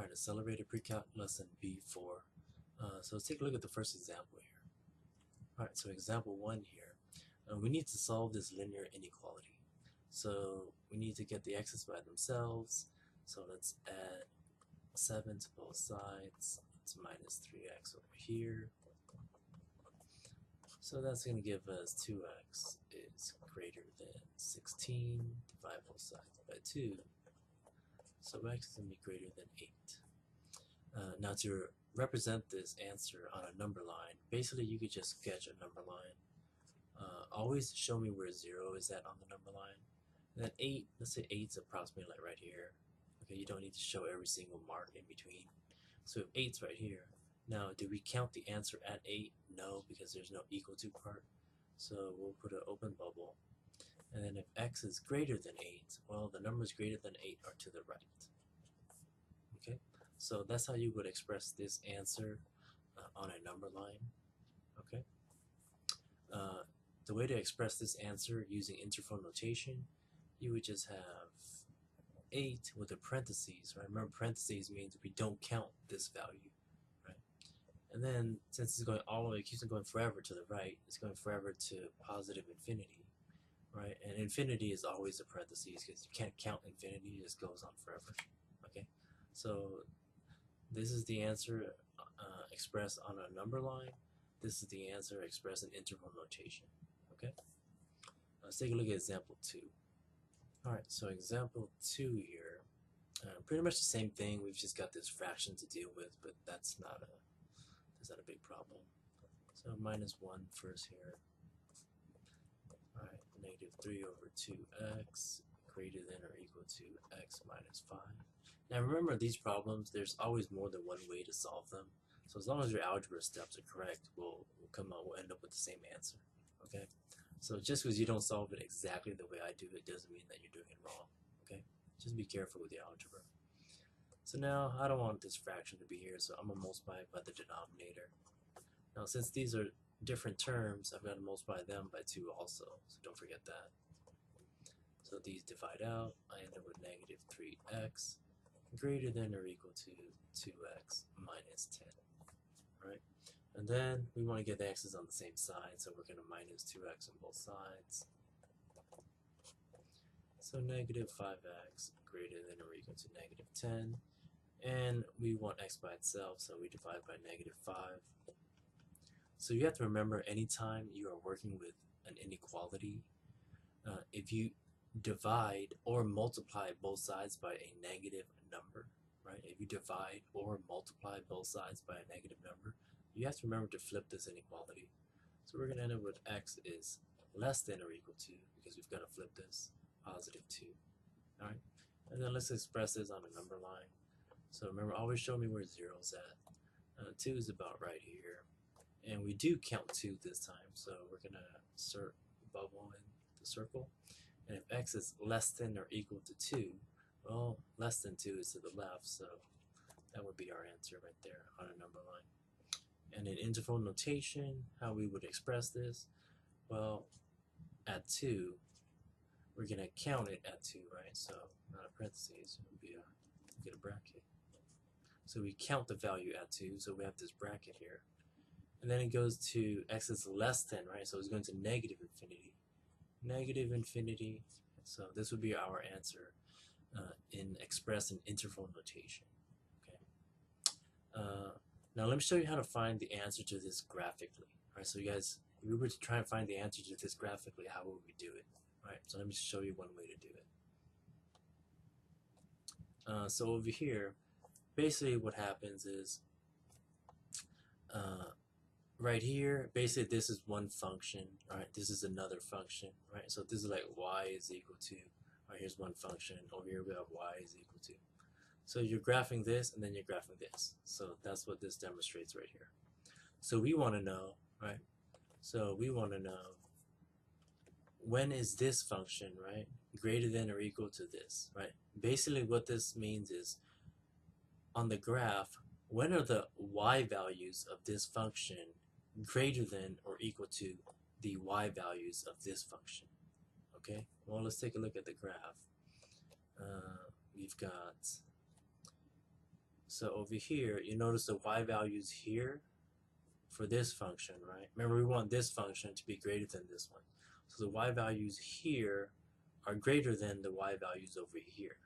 Alright, accelerated pre-calc lesson B4. So let's take a look at the first example here. Alright, so example 1 here. We need to solve this linear inequality. So we need to get the x's by themselves. So let's add 7 to both sides. It's minus 3x over here. So that's going to give us 2x is greater than 16. Divide both sides by 2. So x is going to be greater than 8. Now to represent this answer on a number line, basically you could just sketch a number line. Always show me where 0 is at on the number line. And then 8, let's say 8 is approximately like right here. Okay, you don't need to show every single mark in between. So if 8's right here. Now, do we count the answer at 8? No, because there's no equal to part. So we'll put an open bubble. And then if x is greater than 8, well, the numbers greater than 8 are to the right. Okay, so that's how you would express this answer on a number line. Okay, the way to express this answer using interval notation, you would just have 8 with a parentheses, right? Remember, parentheses means we don't count this value, right? And then since it's going all the way, it keeps on going forever to the right, it's going forever to positive infinity, right? And infinity is always a parentheses because you can't count infinity, it just goes on forever. Okay, so this is the answer expressed on a number line. This is the answer expressed in interval notation. Okay, let's take a look at example 2. Alright, so example 2 here, pretty much the same thing. We've just got this fraction to deal with, but that's not a big problem. So minus 1 first here. Alright, negative 3 over 2x greater than or equal to x minus 5. Now remember, these problems, there's always more than one way to solve them. So as long as your algebra steps are correct, we'll end up with the same answer. Okay? So just because you don't solve it exactly the way I do it doesn't mean that you're doing it wrong. Okay? Just be careful with the algebra. So now I don't want this fraction to be here, so I'm going to multiply it by the denominator. Now since these are different terms, I've got to multiply them by 2 also, so don't forget that. So these divide out, I end up with negative 3x greater than or equal to 2x minus 10. Right? And then we want to get the x's on the same side, so we're going to minus 2x on both sides. So negative 5x greater than or equal to negative 10. And we want x by itself, so we divide by negative 5. So you have to remember, anytime you are working with an inequality, if you divide or multiply both sides by a negative number, right? If you divide or multiply both sides by a negative number, you have to remember to flip this inequality. So we're going to end up with x is less than or equal to, because we've got to flip this, positive 2. Alright, and then let's express this on a number line. So remember, always show me where 0's at. 2 is about right here. And we do count 2 this time, so we're going to insert a bubble in the circle. And if x is less than or equal to 2, well, less than 2 is to the left, so that would be our answer right there on a number line. And in interval notation, how we would express this, well, at 2, we're going to count it at 2, right? So not a parentheses, it would be get a bracket. So we count the value at 2, so we have this bracket here. And then it goes to x is less than, right? So it's going to negative infinity. Negative infinity. So this would be our answer expressed in interval notation. Okay. Now let me show you how to find the answer to this graphically. All right. So you guys, if we were to try and find the answer to this graphically, how would we do it? All right. So let me show you one way to do it. So over here, basically what happens is, right here, basically this is one function, right? This is another function, right? So this is like y is equal to, right, here's one function, over here we have y is equal to. So you're graphing this and then you're graphing this. So that's what this demonstrates right here. So we want to know, right? So we want to know, when is this function, right, greater than or equal to this, right? Basically what this means is, on the graph, when are the y values of this function greater than or equal to the y values of this function? Okay, well, let's take a look at the graph. We've got So over here, you notice the y values here for this function, right? Remember, we want this function to be greater than this one. So the y values here are greater than the y values over here.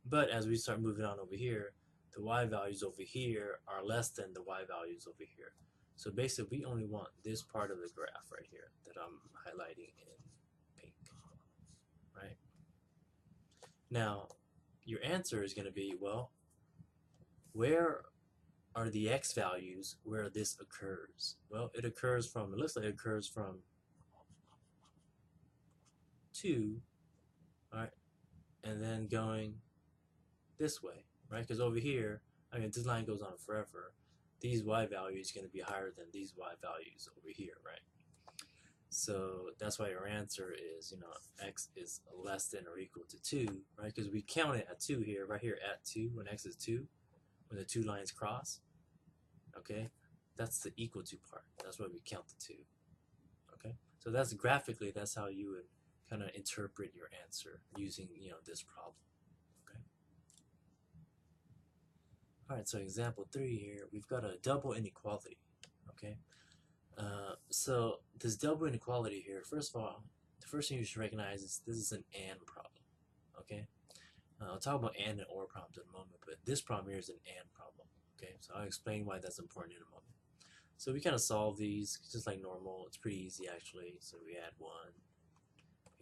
But as we start moving on over here, the y values over here are less than the y values over here. So basically, we only want this part of the graph right here that I'm highlighting in pink, right? Now, your answer is going to be, well, where are the x values where this occurs? Well, it looks like it occurs from 2, right, and then going this way, right? Because over here, I mean, this line goes on forever. These y values are going to be higher than these y values over here, right? So that's why your answer is, x is less than or equal to 2, right? Because we count it at 2 here, right here at 2, when x is 2, when the two lines cross, okay? That's the equal to part. That's why we count the 2, okay? So that's graphically, that's how you would kind of interpret your answer using, this problem, okay? All right, so example 3 here, we've got a double inequality, okay? So this double inequality here, first of all, the first thing you should recognize is this is an AND problem, okay? I'll talk about AND and OR problems in a moment, but this problem here is an AND problem, okay? So I'll explain why that's important in a moment. So we kind of solve these just like normal. It's pretty easy actually. So we add 1,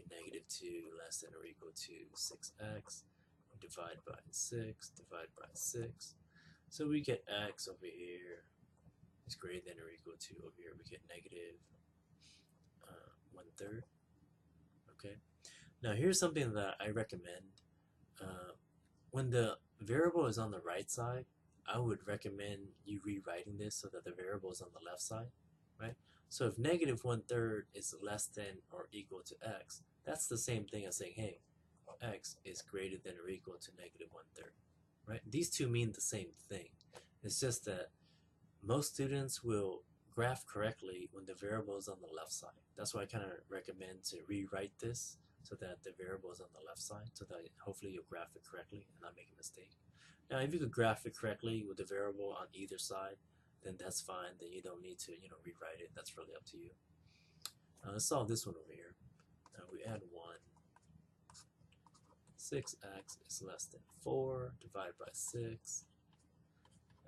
negative 2 less than or equal to 6x, divide by 6, divide by 6. So we get x over here is greater than or equal to, over here we get negative 1/3. Okay. Now here's something that I recommend. When the variable is on the right side, I would recommend you rewriting this so that the variable is on the left side, right? So if negative 1/3 is less than or equal to x, that's the same thing as saying, hey, x is greater than or equal to negative 1/3, right? These two mean the same thing. It's just that most students will graph correctly when the variable is on the left side. That's why I kind of recommend to rewrite this so that the variable is on the left side, so that hopefully you'll graph it correctly and not make a mistake. Now, if you could graph it correctly with the variable on either side, then that's fine. Then you don't need to, rewrite it. That's really up to you. Let's solve this one over here. We add 1. 6x is less than 4. Divide by 6.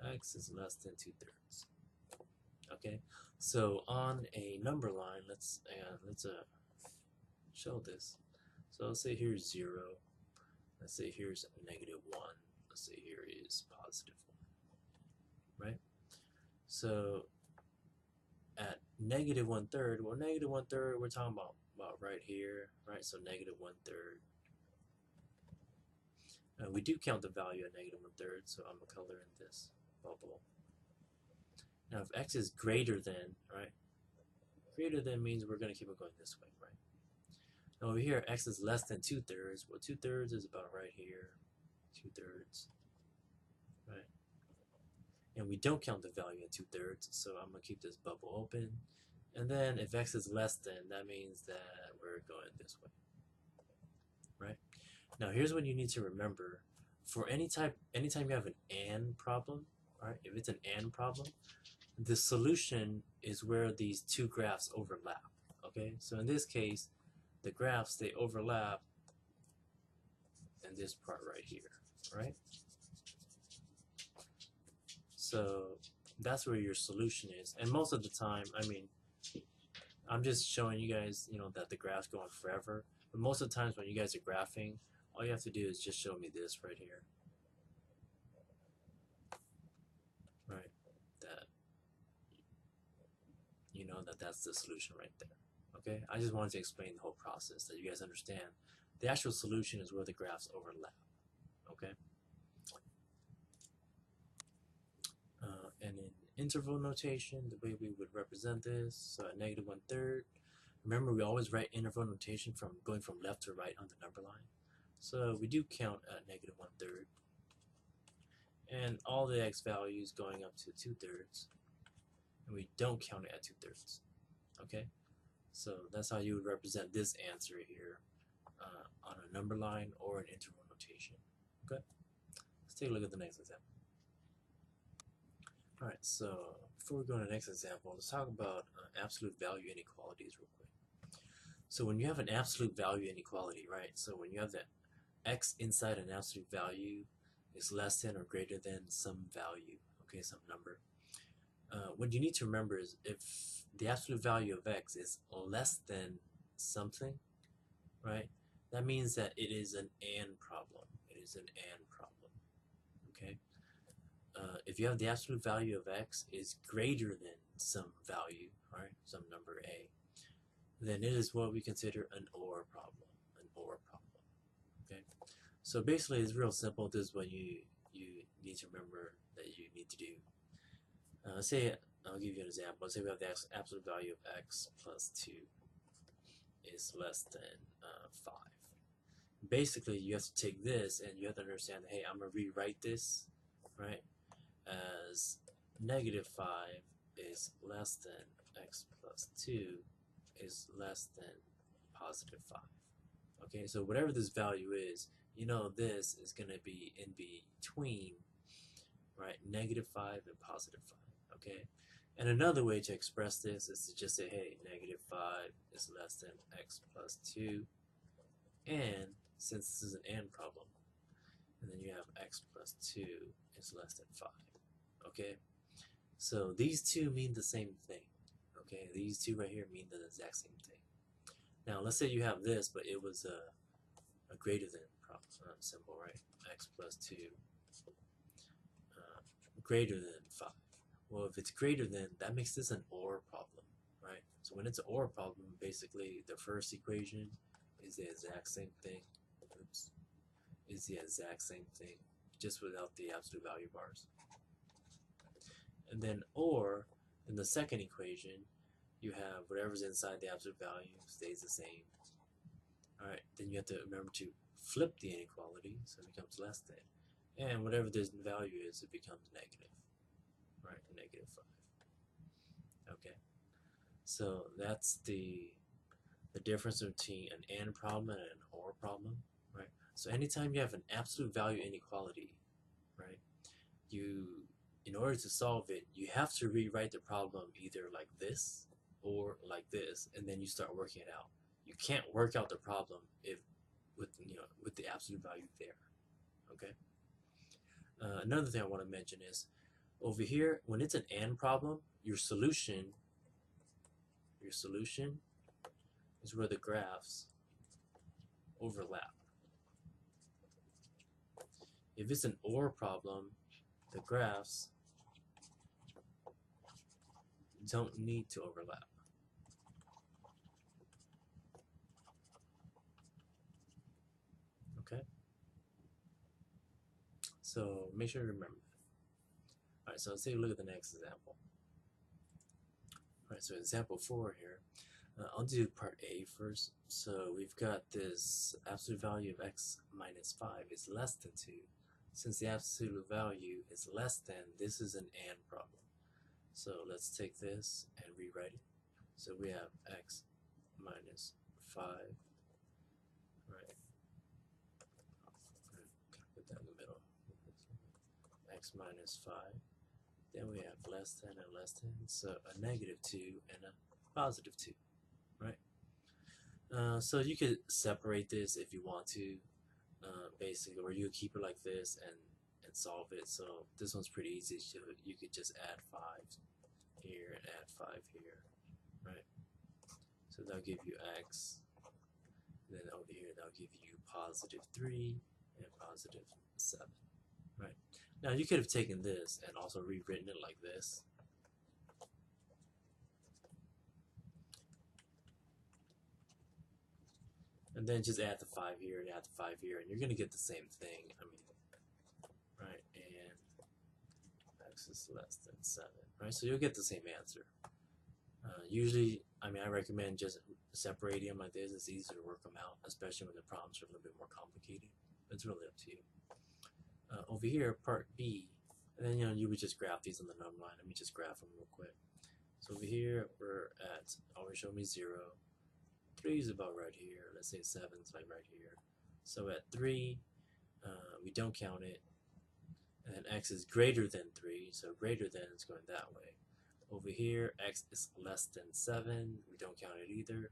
X is less than 2/3. Okay, so on a number line, let's show this. So let's say here's 0. Let's say here's negative 1. Let's say here is positive 1. Right? So at negative 1/3, well, negative 1/3, we're talking about right here, right? So negative 1/3. We do count the value at negative 1/3, so I'm gonna color in this bubble. Now, if x is greater than, right? Greater than means we're gonna keep it going this way, right? Now over here, x is less than 2/3. Well, 2/3 is about right here. 2/3, right? And we don't count the value at 2/3, so I'm gonna keep this bubble open. And then if x is less than, that means that we're going this way, right? Now here's what you need to remember. For anytime you have an AND problem, right? If it's an AND problem, the solution is where these two graphs overlap, okay? So in this case, the graphs, they overlap in this part right here, right? So that's where your solution is. And most of the time, I mean, I'm just showing you guys, that the graph's going forever. But most of the times when you guys are graphing, all you have to do is just show me this right here. Right? That, that's the solution right there. Okay? I just wanted to explain the whole process so you guys understand. The actual solution is where the graphs overlap. Okay? And in interval notation, the way we would represent this, so at negative 1/3, remember we always write interval notation from going from left to right on the number line. So we do count at negative 1/3. And all the x values going up to 2/3. And we don't count it at 2/3. Okay? So that's how you would represent this answer here on a number line or an interval notation. Okay? Let's take a look at the next example. Alright, so before we go to the next example, let's talk about absolute value inequalities real quick. So when you have an absolute value inequality, right? So when you have that x inside an absolute value is less than or greater than some value, okay, some number. What you need to remember is if the absolute value of x is less than something, right? That means that it is an and problem. It is an and problem, okay? If you have the absolute value of x is greater than some value, right, some number a, then it is what we consider an or problem, okay? So basically it's real simple. This is what you need to remember that you need to do. Say, I'll give you an example. Let's say we have the absolute value of x plus 2 is less than 5. Basically, you have to take this and you have to understand, hey, I'm going to rewrite this, right, as negative 5 is less than x plus 2 is less than positive 5. Okay, so whatever this value is, you know this is going to be in between, right, negative 5 and positive 5. Okay, and another way to express this is to just say, hey, negative 5 is less than x plus 2, and since this is an and problem, and then you have x plus 2 is less than 5. Okay, so these two mean the same thing. Okay, these two right here mean the exact same thing. Now let's say you have this, but it was a greater than problem symbol, right? X plus 2 greater than 5. Well, if it's greater than, that makes this an or problem, right? So when it's an or problem, basically the first equation is the exact same thing. Oops. Is the exact same thing, just without the absolute value bars. And then or, in the second equation, you have whatever's inside the absolute value stays the same. Alright, then you have to remember to flip the inequality, so it becomes less than. And whatever this value is, it becomes negative. Right, negative 5. Okay, so that's the difference between an and problem and an or problem, right? So anytime you have an absolute value inequality, right, in order to solve it, you have to rewrite the problem either like this or like this, and then you start working it out. You can't work out the problem with the absolute value there. Okay. Another thing I want to mention is, over here, when it's an and problem, your solution is where the graphs overlap. If it's an or problem, the graphs don't need to overlap. Okay? So make sure you remember that. Alright, so let's take a look at the next example. Alright, so example 4 here. I'll do part A first. So we've got this absolute value of x minus 5 is less than 2. Since the absolute value is less than, this is an and problem. So let's take this and rewrite it. So we have x minus 5. Right. Put that in the middle. X minus 5. Then we have less than and less than, so a negative 2 and a positive 2, right? So you could separate this if you want to, basically, or you could keep it like this and solve it. So this one's pretty easy. So you could just add 5 here and add 5 here, right? So that'll give you x. Then over here, that'll give you positive 3 and positive 7, right? Now you could have taken this and also rewritten it like this. And then just add the 5 here and add the 5 here, and you're going to get the same thing. I mean, right? And x is less than 7, right? So you'll get the same answer. Usually, I mean, I recommend just separating them like this. It's easier to work them out, especially when the problems are a little bit more complicated. It's really up to you. Over here, part B, and then you would just graph these on the number line. Let me just graph them real quick. So over here, we're at, always show me 0. 3 is about right here. Let's say 7 is like right here. So at 3, we don't count it. And then x is greater than 3, so greater than is going that way. Over here, x is less than 7, we don't count it either.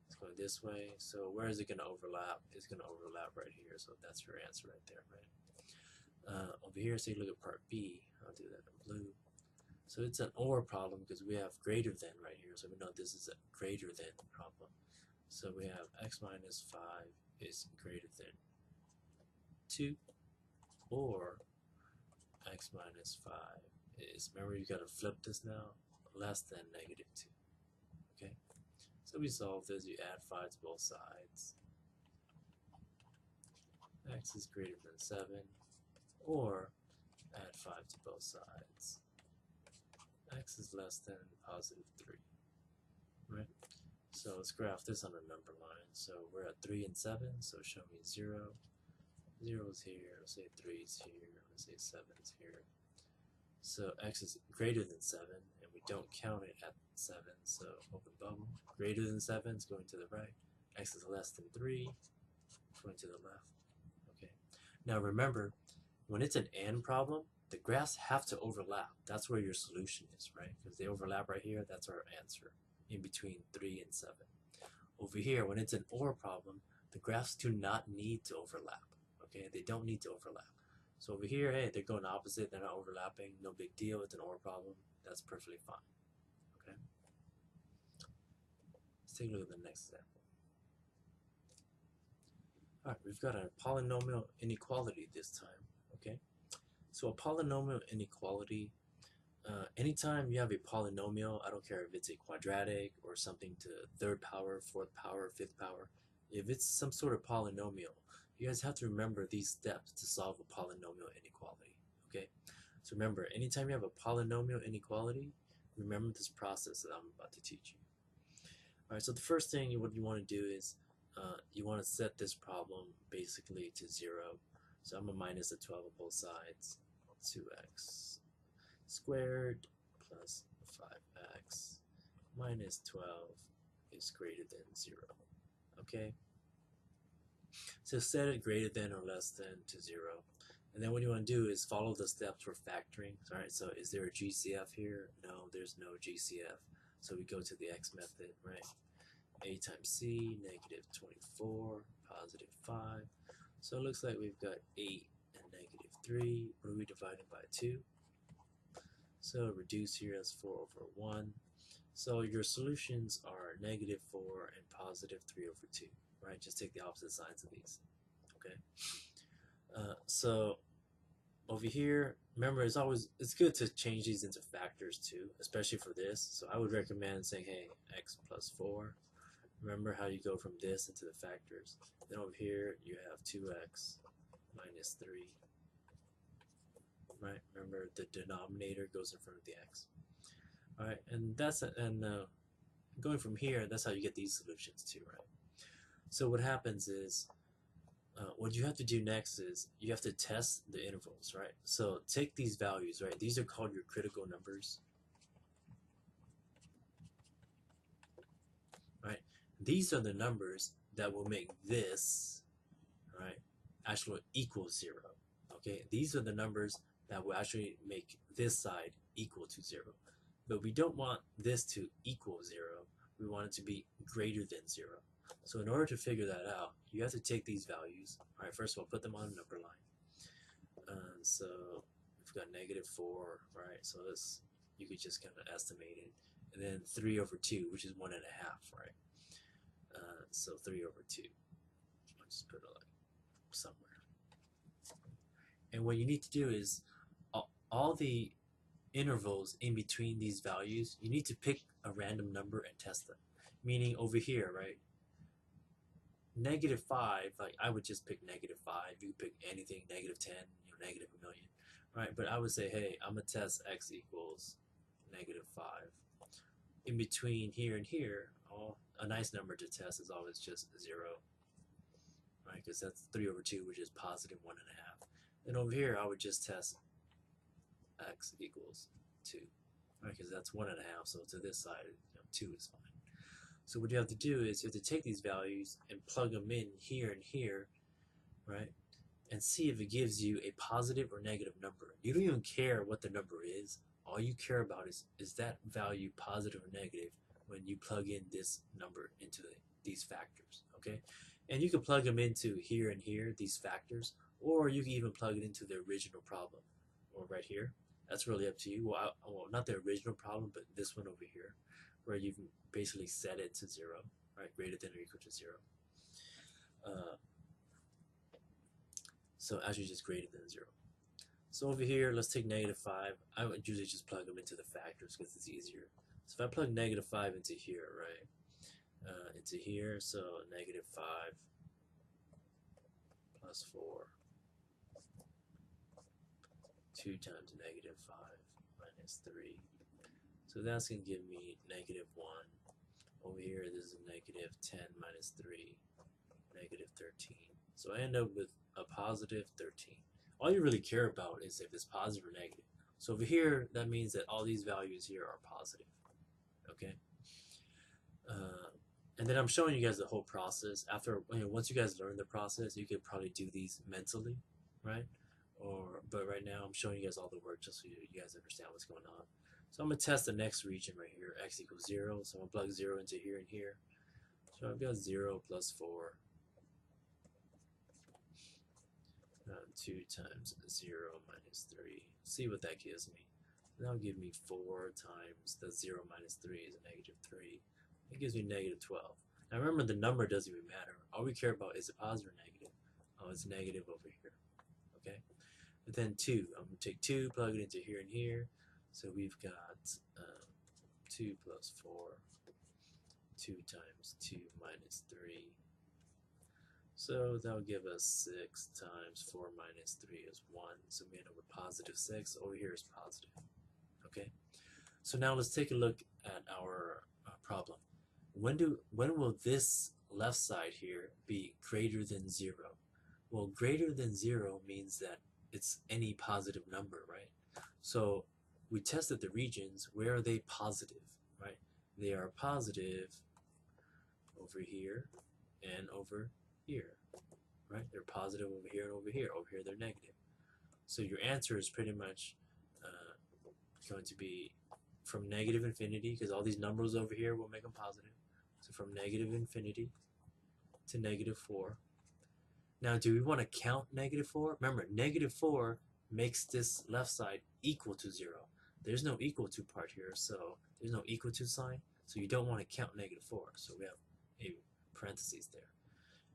It's going this way, so where is it going to overlap? It's going to overlap right here, so that's your answer right there, right? Over here, so you look at part B, I'll do that in blue. So it's an OR problem because we have greater than right here, so we know this is a greater than problem. So we have x minus 5 is greater than 2, or x minus 5 is, remember you got to flip this now, less than negative 2. Okay, so we solve this, you add 5 to both sides. X is greater than 7, or add 5 to both sides. X is less than positive 3, right? So let's graph this on a number line. So we're at 3 and 7, so show me 0. 0 is here, let's say 3 is here, let's say 7 is here. So x is greater than 7, and we don't count it at 7, so open bubble. Greater than 7 is going to the right. X is less than 3, going to the left. Okay. Now remember, when it's an AND problem, the graphs have to overlap. That's where your solution is, right? Because they overlap right here, that's our answer, in between 3 and 7. Over here, when it's an OR problem, the graphs do not need to overlap. Okay, they don't need to overlap. So over here, hey, they're going opposite, they're not overlapping, no big deal, it's an OR problem, that's perfectly fine. Okay? Let's take a look at the next example. Alright, we've got a polynomial inequality this time. Okay? So a polynomial inequality, anytime you have a polynomial, I don't care if it's a quadratic or something to third power, fourth power, fifth power, if it's some sort of polynomial, you guys have to remember these steps to solve a polynomial inequality. Okay? So remember, anytime you have a polynomial inequality, remember this process that I'm about to teach you. Alright, so the first thing what you want to do is you want to set this problem basically to 0. So I'm going to minus the 12 on both sides. 2x squared plus 5x minus 12 is greater than 0. Okay? So set it greater than or less than to 0. And then what you want to do is follow the steps for factoring. Alright, so is there a GCF here? No, there's no GCF. So we go to the x method, right? A times c, negative 24, positive 5. So it looks like we've got 8 and negative 3. What are we dividing by? 2. So reduce here as 4 over 1. So your solutions are negative 4 and positive 3 over 2. Right? Just take the opposite sides of these. Okay. So over here, remember it's good to change these into factors too, especially for this. So I would recommend saying, hey, x plus 4. Remember how you go from this into the factors. Then over here you have 2x minus 3. Right? Remember the denominator goes in front of the x. Alright, and going from here, that's how you get these solutions too, right? So what happens is, what you have to do next is you have to test the intervals, right? So take these values, right? These are called your critical numbers, right? These are the numbers that will make this, right, actually equal 0. Okay, these are the numbers that will actually make this side equal to 0. But we don't want this to equal 0. We want it to be greater than 0. So in order to figure that out, you have to take these values. All right, first of all, put them on a number line. So we've got negative 4, right? So this, you could just kind of estimate it. And then 3 over 2, which is 1.5, right? So 3 over 2. I'll just put it like somewhere. And what you need to do is all the intervals in between these values, you need to pick a random number and test them. Meaning over here, right? Negative 5, like I would just pick negative 5. You could pick anything, negative 10, negative 1 million, right? But I would say, hey, I'm gonna test x equals negative 5. In between here and here, a nice number to test is always just 0, right? Because that's 3 over 2, which is positive 1.5. Then over here, I would just test x equals 2, right? Because that's 1.5. So to this side, 2 is fine. So what you have to do is you have to take these values and plug them in here and here, right? and see if it gives you a positive or negative number. You don't even care what the number is. All you care about is that value positive or negative when you plug in this number into these factors, okay? And you can plug them into here and here, these factors, or you can even plug it into the original problem, or right here. That's really up to you. Well, not the original problem, but this one over here, where you've basically set it to 0, right? Greater than or equal to 0. So actually just greater than 0. So over here, let's take -5. I would usually just plug them into the factors because it's easier. So if I plug -5 into here, right? Into here, so -5 plus 4, 2 times -5 minus 3. So that's going to give me -1. Over here, this is -10 minus 3, -13. So I end up with a positive 13. All you really care about is if it's positive or negative. So over here, that means that all these values here are positive. Okay? And then I'm showing you guys the whole process. After, once you guys learn the process, you could probably do these mentally, right? But right now, I'm showing you guys all the work just so you guys understand what's going on. So I'm going to test the next region right here, x equals 0. So I'm going to plug 0 into here and here. So I've got 0 plus 4. 2 times 0 minus 3. See what that gives me. That'll give me 4 times the 0 minus 3 is a -3. It gives me -12. Now remember, the number doesn't even matter. All we care about is it positive or negative. Oh, it's negative over here. Okay? But then 2. I'm going to take 2, plug it into here and here. So we've got 2 plus 4. 2 times 2 minus 3. So that'll give us 6 times 4 minus 3 is 1. So we end up with positive 6. Over here is positive. Okay? So now let's take a look at our problem. When will this left side here be greater than 0? Well, greater than 0 means that it's any positive number, right? So we tested the regions. Where are they positive, right? They are positive over here and over here, right? They're positive over here and over here. Over here, they're negative. So your answer is pretty much going to be from negative infinity, because all these numbers over here will make them positive. So from negative infinity to -4. Now, do we want to count -4? Remember, -4 makes this left side equal to 0. There's no equal to part here, so there's no equal to sign. So you don't want to count -4. So we have a parentheses there.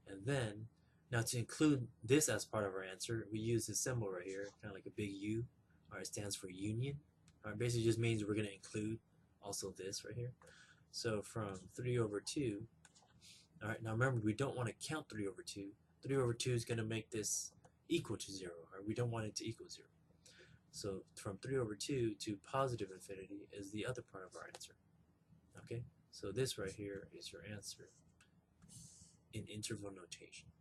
And then, now to include this as part of our answer, we use this symbol right here, kind of like a big U. All right, it stands for union. All right, basically just means we're going to include also this right here. So from 3 over 2, all right, now remember, we don't want to count 3 over 2. 3 over 2 is going to make this equal to 0, or we don't want it to equal 0. So from 3 over 2 to positive infinity is the other part of our answer. Okay, so this right here is your answer in interval notation.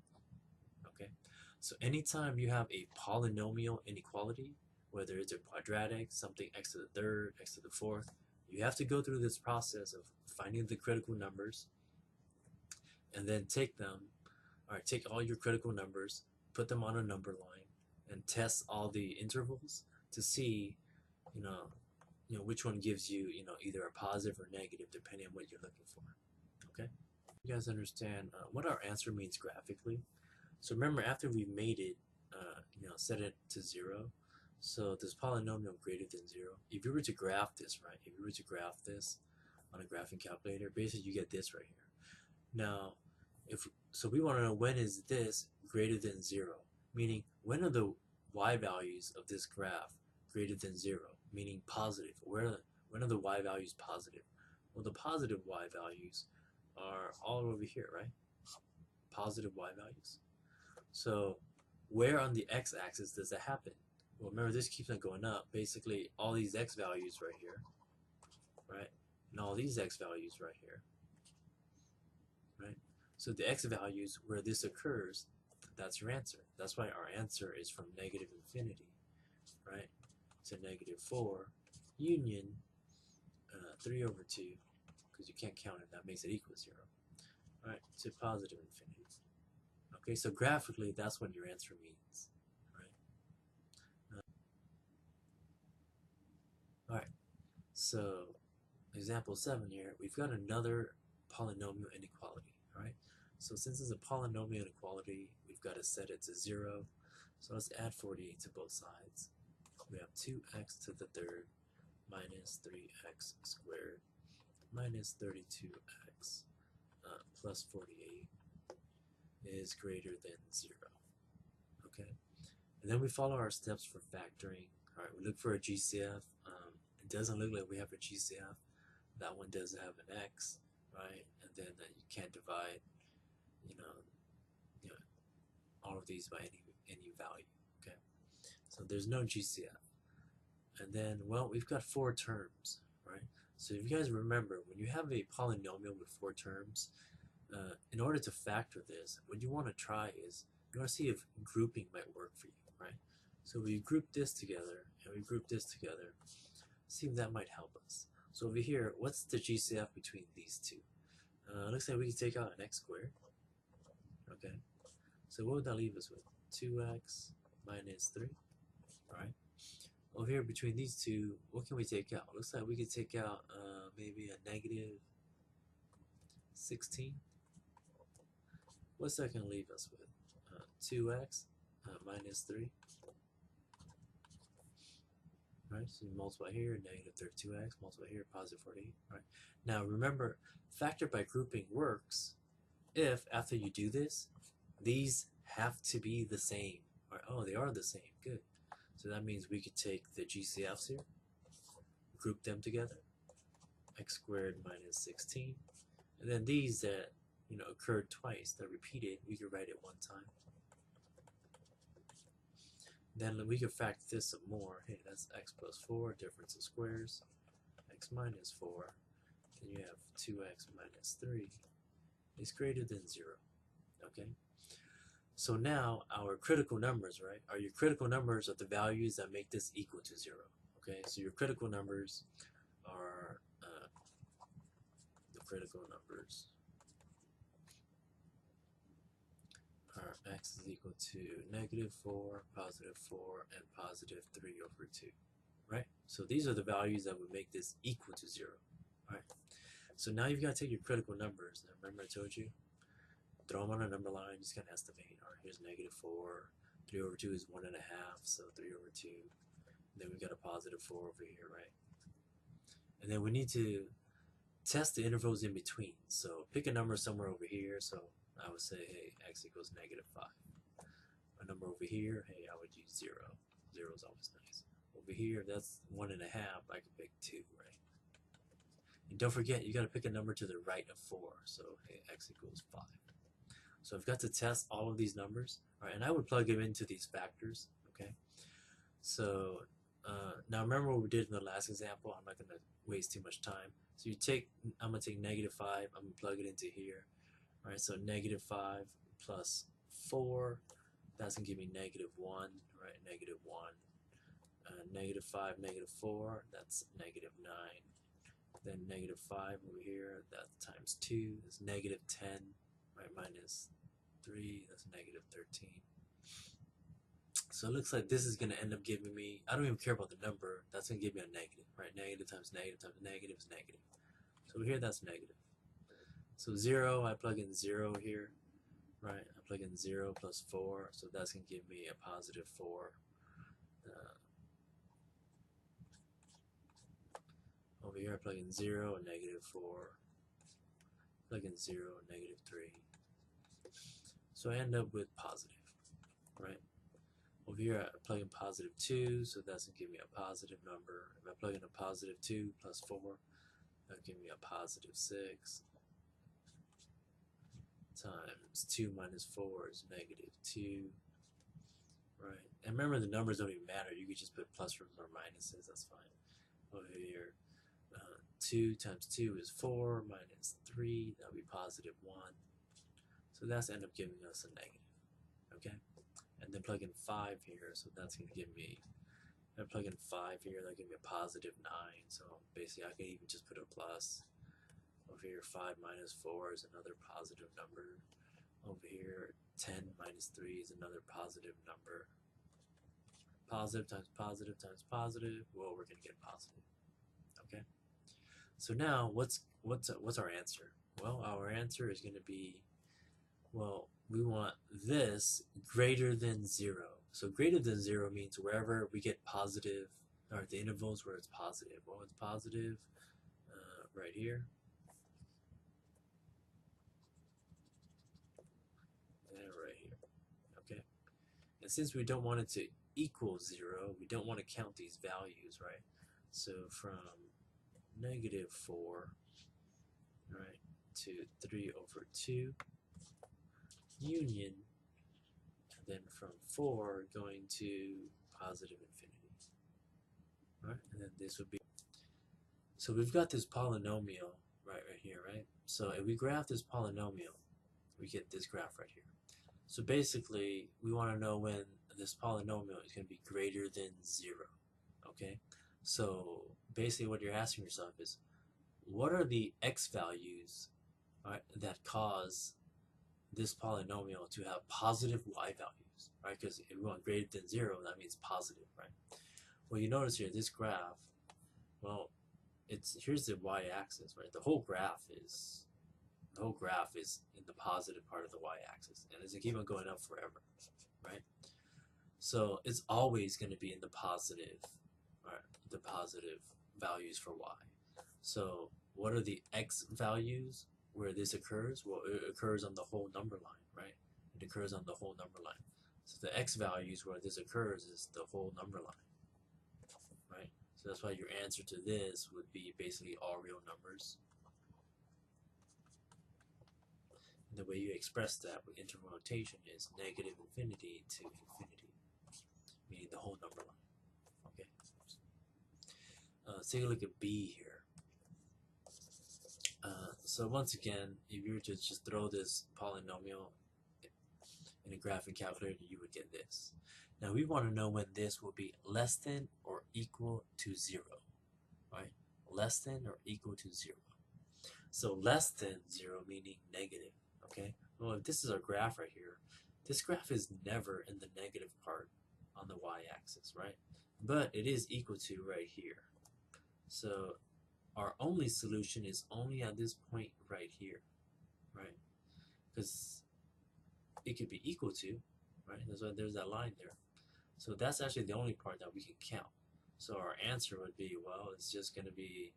Okay, so anytime you have a polynomial inequality, whether it's a quadratic, something x to the third, x to the fourth, you have to go through this process of finding the critical numbers and then take them, all right, take all your critical numbers, put them on a number line, and test all the intervals to see, which one gives you, either a positive or negative, depending on what you're looking for. Okay, you guys understand what our answer means graphically? So remember, after we made it, set it to 0. So this polynomial greater than 0. If you were to graph this, right? If you were to graph this on a graphing calculator, basically you get this right here. Now, so we want to know, when is this greater than 0? Meaning, when are the y values of this graph greater than 0? Meaning positive. When are the y values positive? Well, the positive y values are all over here, right? Positive y values. So where on the x-axis does that happen? Well, remember, this keeps on going up. Basically, all these x values right here, right? And all these x values right here, right? So the x values where this occurs, that's your answer. That's why our answer is from negative infinity, right, to -4, union 3 over 2, because you can't count it. That makes it equal 0, right, to positive infinity. Okay, so graphically, that's what your answer means. Right? Alright, so example 7 here, we've got another polynomial inequality. Alright, so since it's a polynomial inequality, we've got to set it to 0. So let's add 48 to both sides. We have 2x to the third minus 3x squared minus 32x plus 48 is greater than 0. Okay, and then we follow our steps for factoring. All right, we look for a GCF. It doesn't look like we have a GCF. That one doesn't have an x, right? And then you can't divide, you know, all of these by any value. Okay, so there's no GCF. And then, well, we've got 4 terms, right? So if you guys remember, when you have a polynomial with 4 terms, in order to factor this, what you want to try is you want to see if grouping might work for you, right? So we group this together and we group this together, see if that might help us. So over here, what's the GCF between these two? Looks like we can take out an x squared. Okay, so what would that leave us with? 2x minus 3. All right. Over here between these two, what can we take out? Looks like we could take out maybe a negative 16. What's that going to leave us with? 2x minus 3. Right, so you multiply here, negative 32x, multiply here, positive 48. Right. Now remember, factor by grouping works if after you do this, these have to be the same. Right. Oh, they are the same. Good. So that means we could take the GCFs here, group them together, x squared minus 16, and then these that occurred twice, that repeated, we could write it one time. Then we could factor this some more. Hey, that's x plus 4, difference of squares, x minus 4. Then you have 2x minus 3 is greater than 0. Okay? So now our critical numbers, right, are your critical numbers are the values that make this equal to 0. Okay? So your critical numbers are x is equal to negative 4, positive 4, and positive 3 over 2, right? So these are the values that would make this equal to 0, right? So now you've got to take your critical numbers. Now remember I told you, throw them on a number line, just kind of estimate. All right, here's negative 4, 3 over 2 is 1.5, so 3 over 2. And then we've got a positive 4 over here, right? And then we need to test the intervals in between. So pick a number somewhere over here. So I would say, hey, x equals negative 5. A number over here, hey, I would use 0. 0 is always nice. Over here, that's 1.5, I could pick 2, right? And don't forget, you got to pick a number to the right of 4. So, hey, x equals 5. So I've got to test all of these numbers, all right? And I would plug them into these factors, okay? So now remember what we did in the last example. I'm not going to waste too much time. So I'm going to take negative 5, I'm going to plug it into here. All right, so negative 5 plus 4, that's going to give me negative 1, right? Negative 1. Negative 5, negative 4, that's negative 9. Then negative 5 over here, that's times 2, that's negative 10, right? Minus 3, that's negative 13. So it looks like this is going to end up giving me, I don't even care about the number, that's going to give me a negative, right? Negative times negative times negative is negative. So over here, that's negative. So 0, I plug in 0 here, right? I plug in 0 plus 4, so that's going to give me a positive 4. Over here, I plug in 0 and negative 4. Plug in 0 and negative 3. So I end up with positive, right? Over here, I plug in positive 2, so that's going to give me a positive number. If I plug in a positive 2 plus 4, that'll give me a positive 6. Times 2 minus 4 is negative 2, right? And remember, the numbers don't even matter. You could just put plus or minuses, that's fine. Over here, 2 times 2 is 4, minus 3, that'll be positive 1. So that's end up giving us a negative, okay? And then plug in 5 here, so that's going to give me, if I plug in 5 here, that'll give me a positive 9. So basically, I can even just put a plus. Over here, 5 minus 4 is another positive number. Over here, 10 minus 3 is another positive number. Positive times positive times positive. Well, we're going to get positive. Okay. So now, what's our answer? Well, our answer is going to be, well, we want this greater than 0. So greater than 0 means wherever we get positive, or the intervals where it's positive. Well, it's positive right here. And right here. Okay. And since we don't want it to equal 0, we don't want to count these values, right? So from negative 4, right, to 3 over 2, union, and then from 4 going to positive infinity, right? And then this would be, so we've got this polynomial right here, right? So if we graph this polynomial, we get this graph right here. So basically, we want to know when this polynomial is going to be greater than 0, okay? So basically what you're asking yourself is, what are the x values, right, that cause this polynomial to have positive y values, right? Because if we want greater than 0, that means positive, right? Well, you notice here, this graph, well, here's the y-axis, right? The whole graph is in the positive part of the y-axis, and it's keep on going up forever, right? So it's always going to be in the positive, right? The positive values for y. So what are the x values where this occurs? Well, it occurs on the whole number line, right? It occurs on the whole number line. So the x values where this occurs is the whole number line, right? So that's why your answer to this would be basically all real numbers. And the way you express that with interval notation is negative infinity to infinity, meaning the whole number line. Okay. Let's take a look at B here. So once again, if you were to just throw this polynomial in a graphing calculator, you would get this. Now we want to know when this will be less than or equal to 0, right? Less than or equal to 0. So less than 0 meaning negative, okay? Well, if this is our graph right here, this graph is never in the negative part on the y-axis, right? But it is equal to right here. So our only solution is only at this point right here, right? Because it could be equal to, right? That's why there's that line there. So that's actually the only part that we can count. So our answer would be, well, it's just going to be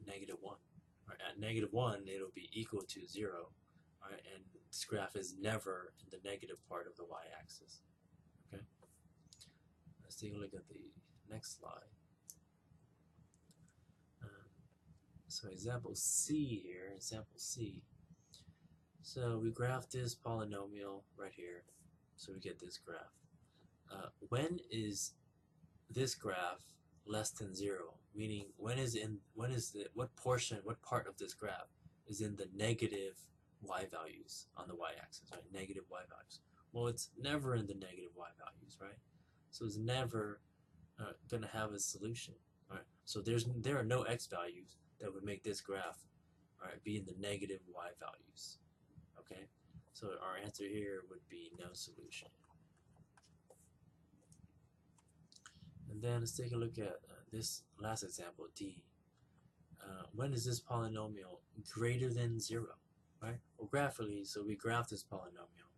negative 1. Right? At negative 1, it'll be equal to 0, right? And this graph is never in the negative part of the y-axis. Okay. Let's take a look at the next slide. So example C here, example C. So we graph this polynomial right here. So we get this graph. When is this graph less than 0? Meaning what part of this graph is in the negative y values on the y-axis, right? Negative y values. Well, it's never in the negative y values, right? So it's never going to have a solution, right? So there are no x values that would make this graph, right, be in the negative y values. Okay, so our answer here would be no solution. And then let's take a look at this last example, D. When is this polynomial greater than 0? Right? Well, graphically, so we graph this polynomial.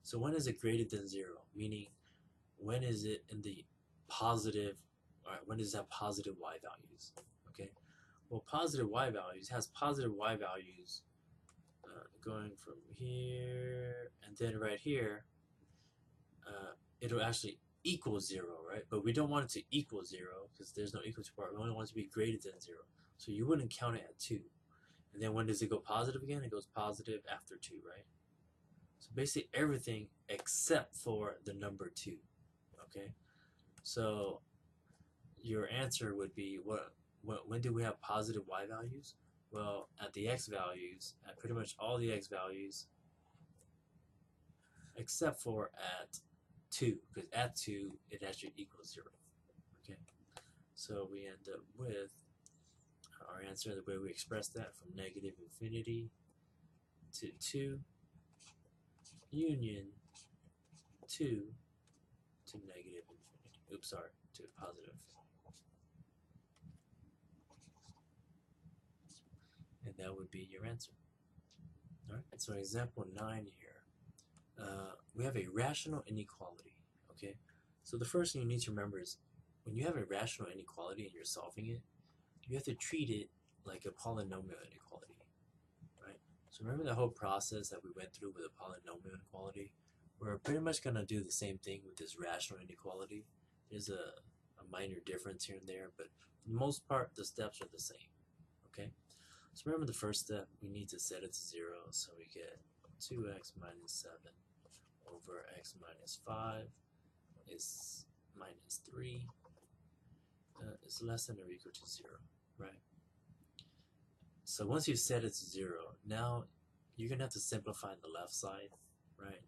So when is it greater than 0? Meaning, when is it in the positive? All right, when does it have positive y values? Okay. Well, positive y values has positive y values going from here and then right here. It'll actually equal 0, right? But we don't want it to equal 0 because there's no equal to part. We only want it to be greater than 0. So you wouldn't count it at 2. And then when does it go positive again? It goes positive after 2, right? So basically everything except for the number 2. Okay? So your answer would be when do we have positive y values? Well, at the x values, at pretty much all the x values, except for at 2, because at 2 it actually equals 0. Okay, so we end up with our answer the way we express that from negative infinity to 2 union 2 to negative infinity. Oops, sorry, to positive infinity. And that would be your answer. Alright, so example 9 here. We have a rational inequality, okay? So the first thing you need to remember is when you have a rational inequality and you're solving it, you have to treat it like a polynomial inequality, right? So remember the whole process that we went through with a polynomial inequality? We're pretty much going to do the same thing with this rational inequality. There's a minor difference here and there, but for the most part, the steps are the same, okay? So remember the first step, we need to set it to 0, so we get 2x minus 7 over x minus 5 is minus 3 is less than or equal to 0, right? So once you set it to 0, now you're going to have to simplify the left side, right?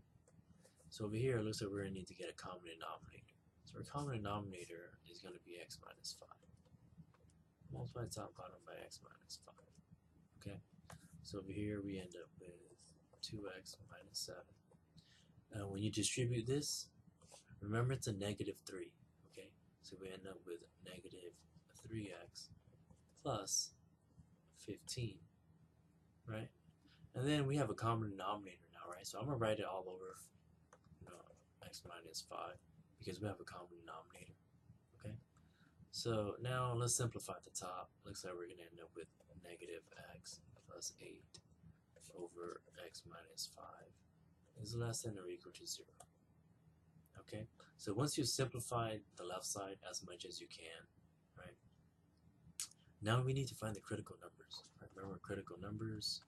So over here, it looks like we're going to need to get a common denominator. So our common denominator is going to be x minus 5. Multiply top bottom by x minus 5. Okay, so over here we end up with 2x minus 7. When you distribute this, remember it's a negative 3. Okay, so we end up with negative 3x plus 15, right? And then we have a common denominator now, right? So I'm going to write it all over, x minus 5, because we have a common denominator, okay? So now let's simplify the top. Looks like we're going to end up with negative x plus 8 over x minus 5 is less than or equal to 0. Okay, so once you've simplified the left side as much as you can, right? Now we need to find the critical numbers. Right? Remember critical numbers.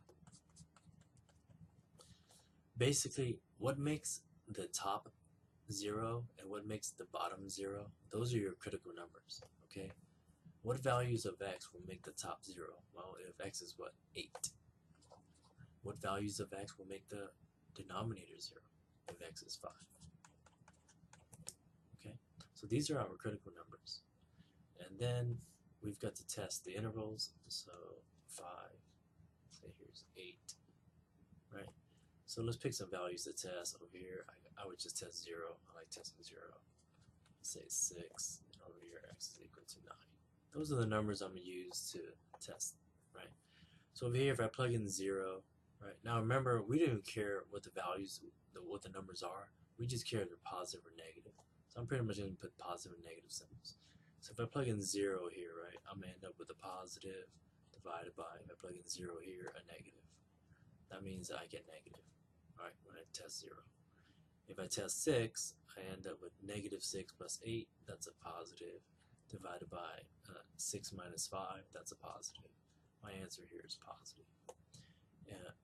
Basically, what makes the top 0 and what makes the bottom 0, those are your critical numbers, okay? What values of x will make the top 0? Well, if x is what? 8. What values of x will make the denominator 0? If x is 5. Okay, so these are our critical numbers. And then we've got to test the intervals. So 5, say here's 8, right? So let's pick some values to test. Over here, I would just test 0. I like testing 0. Say 6, and over here x is equal to 9. Those are the numbers I'm going to use to test, right? So over here, if I plug in 0, right? Now remember, we don't even care what the values, what the numbers are. We just care if they're positive or negative. So I'm pretty much going to put positive and negative symbols. So if I plug in 0 here, right, I'm going to end up with a positive divided by, if I plug in 0 here, a negative. That means I get negative, right, when I test 0. If I test 6, I end up with negative 6 plus 8, that's a positive, divided by 6 minus 5, that's a positive. My answer here is positive.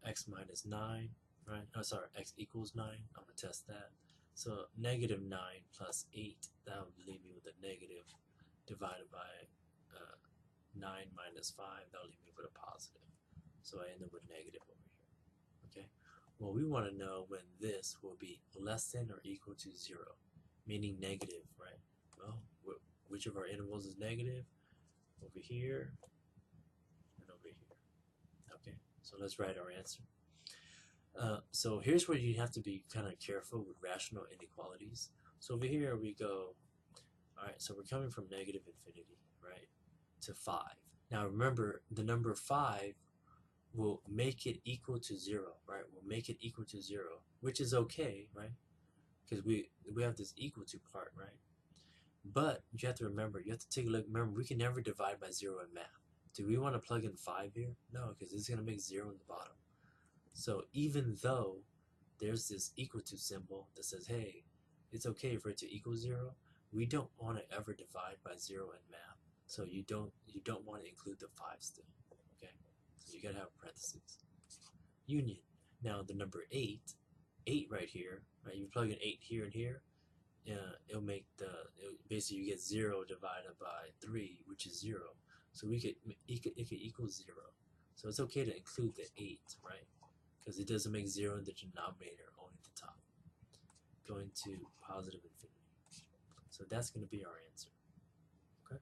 X minus 9, right? Oh, sorry, x equals 9. I'm going to test that. So negative 9 plus 8, that would leave me with a negative, divided by 9 minus 5, that will leave me with a positive. So I end up with negative over here. Okay? Well, we want to know when this will be less than or equal to 0, meaning negative, right? Well, which of our intervals is negative? Over here and over here. Okay, so let's write our answer. So here's where you have to be kind of careful with rational inequalities. So over here we go, alright, so we're coming from negative infinity, right, to 5. Now remember, the number 5 will make it equal to 0, right? We'll make it equal to 0, which is okay, right? Because we have this equal to part, right? But you have to remember, you have to take a look. Remember, we can never divide by 0 in math. Do we want to plug in 5 here? No, because it's going to make 0 in the bottom. So even though there's this equal to symbol that says, hey, it's okay for it to equal 0, we don't want to ever divide by 0 in math. So you don't want to include the 5 still. Okay? So you got to have parentheses. Union. Now the number 8 right here, right? You plug in 8 here and here. It'll make basically you get 0 divided by 3, which is 0. So it could equal 0. So it's okay to include the 8, right? Because it doesn't make 0 in the denominator, only at the top. Going to positive infinity. So that's going to be our answer. Okay.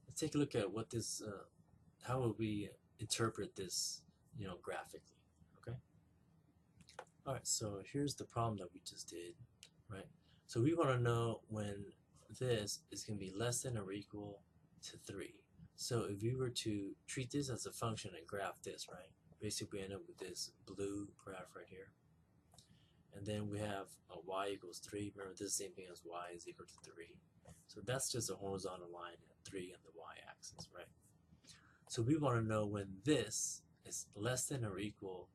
Let's take a look at what this. How will we interpret this, graphically. Okay. All right. So here's the problem that we just did, right? So we want to know when this is going to be less than or equal to 3. So if we were to treat this as a function and graph this, right? Basically we end up with this blue graph right here. And then we have a y equals 3. Remember, this is the same thing as y is equal to 3. So that's just a horizontal line at 3 on the y-axis, right? So we want to know when this is less than or equal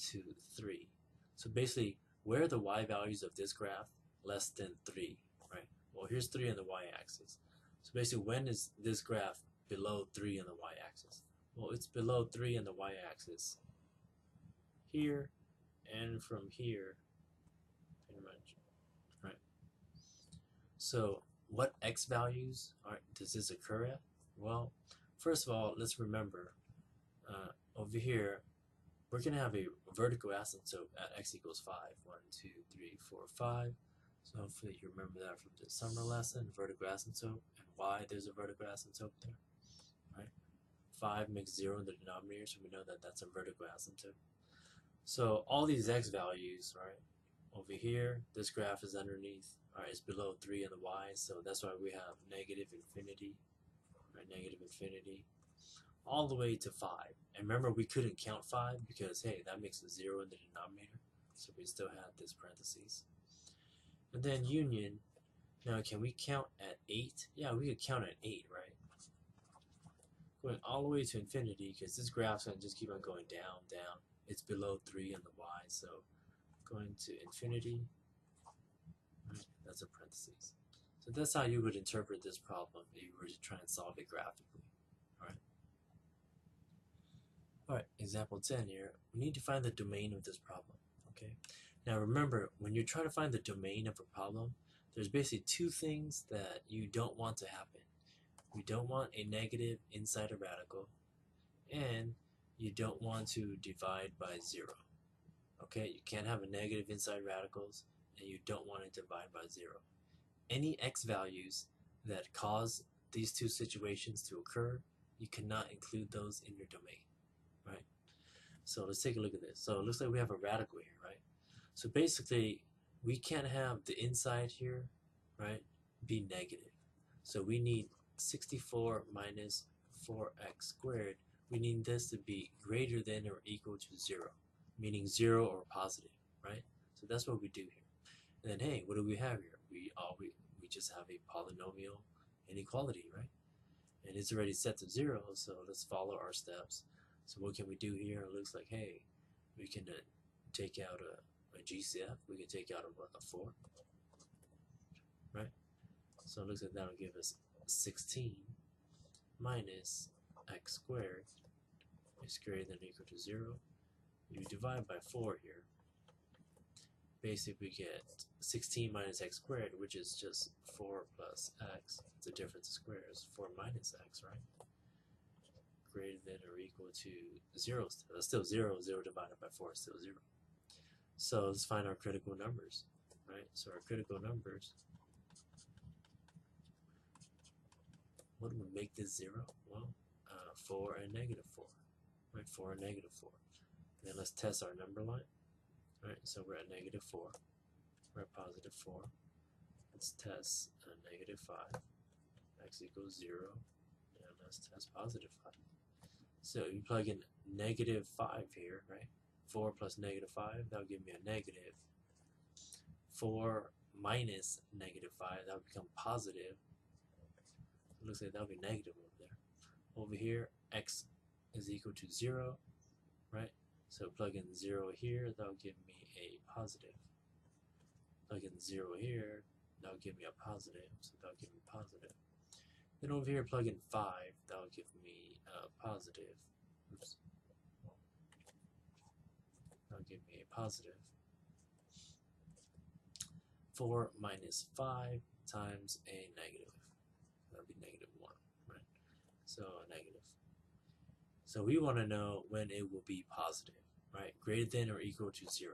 to 3. So basically, where are the y values of this graph less than 3, right? Well, here's 3 on the y-axis. So basically, when is this graph below 3 on the y-axis? Well, it's below 3 on the y-axis here and from here, pretty much, right? So what x values does this occur at? Well, first of all, let's remember over here, we're going to have a vertical asymptote at x equals 5. 1, 2, 3, 4, 5. So hopefully you remember that from the summer lesson, vertical asymptote, and why there's a vertical asymptote there, right? 5 makes 0 in the denominator, so we know that that's a vertical asymptote. So all these x values, right, over here, this graph is underneath, it's below 3 on the y, so that's why we have negative infinity, right, negative infinity, all the way to 5. And remember, we couldn't count 5 because, hey, that makes a 0 in the denominator, so we still had this parentheses. And then union, now can we count at 8? Yeah, we could count at 8, right? Going all the way to infinity, because this graph's going to just keep on going down, down. It's below 3 on the y, so going to infinity, right, that's a parentheses. So that's how you would interpret this problem if you were to try and solve it graphically. Alright, example 10 here. We need to find the domain of this problem. Okay. Now remember, when you're trying to find the domain of a problem, there's basically two things that you don't want to happen. You don't want a negative inside a radical, and you don't want to divide by 0. Okay, you can't have a negative inside radicals, and you don't want to divide by 0. Any x values that cause these two situations to occur, you cannot include those in your domain, right? So let's take a look at this. So it looks like we have a radical here, right? So basically, we can't have the inside here, right, be negative. So we need 64 minus 4x squared. We need this to be greater than or equal to 0, meaning 0 or positive, right? So that's what we do here. And then, hey, what do we have here? We just have a polynomial inequality, right? And it's already set to 0, so let's follow our steps. So what can we do here? It looks like, hey, we can take out a GCF. We can take out a 4, right? So it looks like that'll give us 16 minus x squared is greater than or equal to 0. You divide by 4 here. Basically, we get 16 minus x squared, which is just 4 plus x. It's a difference of squares. 4 minus x, right? Greater than or equal to 0. That's still 0. 0 divided by 4 is still 0. So let's find our critical numbers, right? So our critical numbers, what would make this 0? Well, 4 and negative 4, right? 4 and negative 4. Then let's test our number line, right? So we're at negative 4. We're at positive 4. Let's test negative 5. X equals 0. And let's test positive 5. So you plug in negative 5 here, right? 4 plus negative 5, that'll give me a negative. 4 minus negative 5, that'll become positive. It looks like that'll be negative over there. Over here, x is equal to 0, right? So plug in 0 here, that'll give me a positive. Plug in 0 here, that'll give me a positive, so that'll give me positive. Then over here, plug in 5, that'll give me a positive. Oops. That'll give me a positive. 4 minus 5 times a negative. That'll be negative 1, right? So a negative. So we want to know when it will be positive, right? Greater than or equal to 0.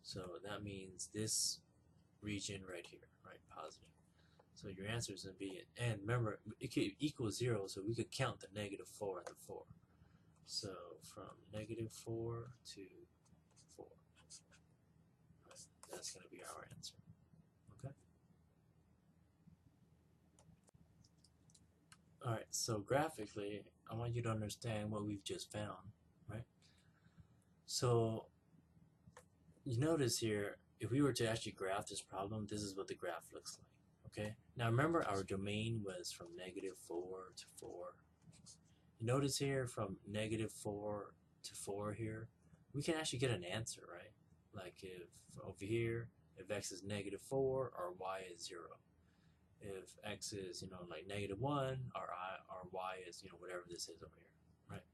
So that means this region right here, right? Positive. So your answer is going to be, and remember, it could equal 0, so we could count the negative 4 and the 4. So from -4 to 4. That's going to be our answer. Okay. Alright, so graphically, I want you to understand what we've just found, right? So you notice here, if we were to actually graph this problem, this is what the graph looks like. Okay. Now remember, our domain was from -4 to 4. You notice here from -4 to 4 here, we can actually get an answer, right? Like if over here, if x is -4 or y is 0. If x is, like -1 or y is, whatever this is over here, right?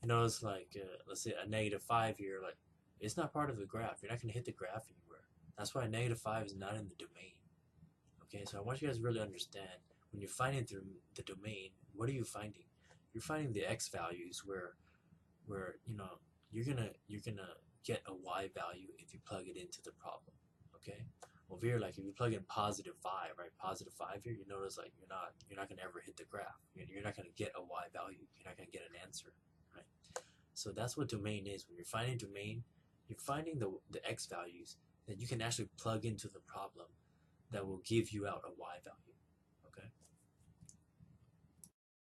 It's like, let's say a -5 here, like it's not part of the graph. You're not going to hit the graph anywhere. That's why -5 is not in the domain. Okay, so I want you guys to really understand, when you're finding the domain, what are you finding? You're finding the x values where you're gonna get a y value if you plug it into the problem. Okay, over here, like if you plug in +5, right? +5 here, you notice like you're not gonna ever hit the graph. You're not gonna get a y value. You're not gonna get an answer, right? So that's what domain is. When you're finding domain, you're finding the x values that you can actually plug into the problem that will give you out a y value.